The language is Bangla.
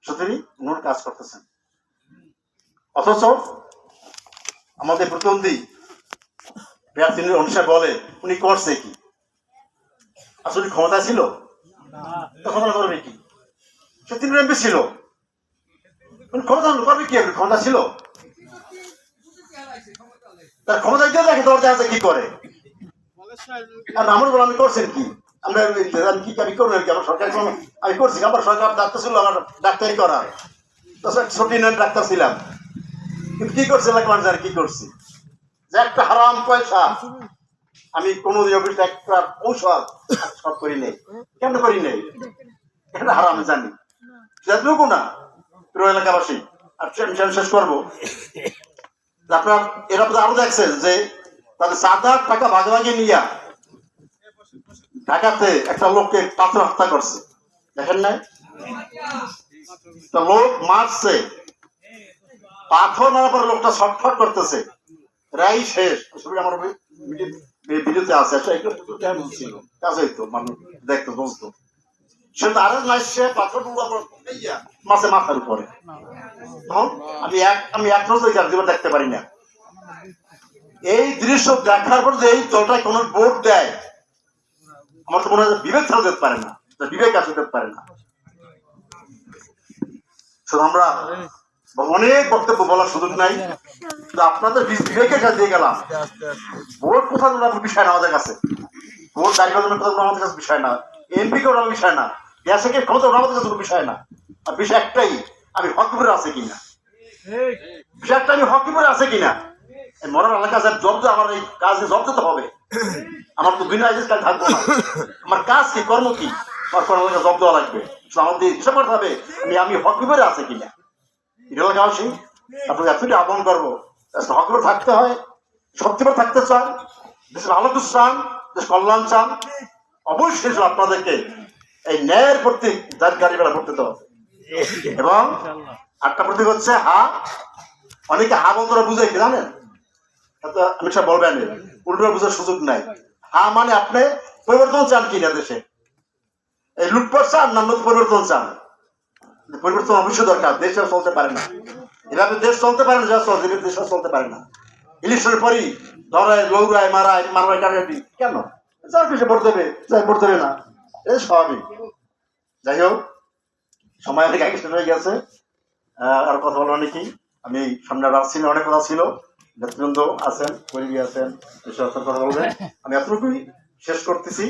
তিনি উন্নয়ন কাজ করতেছেন। অথচ আমাদের প্রতিদ্বন্দ্বী তিনি অনুসারে বলে উনি করছে কি? আসলে ক্ষমতা ছিল? ক্ষমতা করবে কি? সে 3 এমপি ছিল, ক্ষমতা করবে কি? ক্ষমতা ছিল? তার ক্ষমতা দিয়ে দেখে দরজা আছে কি করে। আর আমার বলে আমি করছেন কি? আমরা কি আমি করবো কি? আমার সরকারি আমি করছি, আমার সরকার ডাক্তার ছিল, আমার ডাক্তারি করা ছোট ডাক্তার ছিলাম, কিন্তু কি করছে জানি কি করছি? যে একটা হারাম পয়সা আমি কোনোদিন অফিসে একটা ঔষধ সব করি নেই। কেন করি নেই? এটা হারাম জানি, সেটুকু না পুরো এলাকাবাসী। আর শেষ করবো, আপনার এরা আরো দেখছেন যে তাদের 7,000 টাকা ভাগাভাগি নিয়ে ঢাকাতে একটা লোককে পাথর হত্যা করছে, দেখেন নাই? লোক মারছে, পাথর মারার পরে লোকটা ছটফট করতেছে, রাই শেষ। আমার ভিডিওতে আছে, কাজ হইতো, মানুষ দেখতো বুঝতো। সে তো আরো সে পাথর মাছে মাথার উপরে। আমি এক রোজ জীবন দেখতে পারি না। এই দৃশ্য দেখার পর যে এই দলটা কোন ভোট দেয়, আমার তো মনে হয় বিবেক ছাড়া যেতে পারে না, বিবেক আসতে যেতে পারে না। আমরা অনেক বক্তব্য বলার সুযোগ নাই, আপনাদের বিবেকের কাছে দিয়ে গেলাম। ভোট কোথাও বিষয় না আমাদের কাছে, ভোট দাঁড়িয়ে আমাদের কাছে বিষয় না, এমপি কে ওরা বিষয় না, দেশে ক্ষমতা আমাদের কাছে বিষয় না। আর বিষয় একটাই, আমি হকিপুরে আছে কিনা, বিষয় একটা, আমি হকিপুরে আছে কিনা। মরার এলাকা জব আমার এই কাজে জব দিতে হবে। আমার তো বিনা কাজ থাকবো না, আমার কাজ কি, কর্ম কি, আমার কর্ম জব দেওয়া লাগবে। আমাদের হিসাব করতে হবে আমি হকিপুরে আছে কিনা। এলাকাবাসী আপনাকে এতটাই আহ্বান করবো, হকিপুরে থাকতে হয়, সত্যিবার থাকতে চান, দেশের ভালো কিছু চান, দেশ কল্যাণ চান, অবশ্যই আপনাদেরকে এই ন্যায়ের প্রতীক গাড়ি বেড়া করতে হবে। এবং আরেকটা প্রতীক হচ্ছে হা। অনেকে হা বন্ধুরা বুঝে কি জানেন? আমি সব বলবেন, উল্টো বুঝার সুযোগ নাই। হা মানে আপনি পরিবর্তন চান কিনা, দেশে এই লুটপাট চান না পরিবর্তন চান? পরিবর্তন অবশ্যই দরকার, দেশে চলতে পারে না এভাবে, দেশ চলতে পারে না, যা চলছে দেশ চলতে পারে না। ইলেকশনের পরই ধরায়, লৌড়ায়, মারায় কাটাকাটি কেন? যার পিছিয়ে ভোট দেবে, যাই ভোট দেবে না, এই স্বাভাবিক। যাই হোক, সময় অনেক আগে শেষ হয়ে গেছে, আর কথা বলবো অনেকেই। আমি সামনে রাখছি না, অনেক কথা ছিল, নেতৃবৃন্দ আছেন, পরিবী আছেন, কথা বলবেন। আমি এতটুকুই শেষ করতেছি।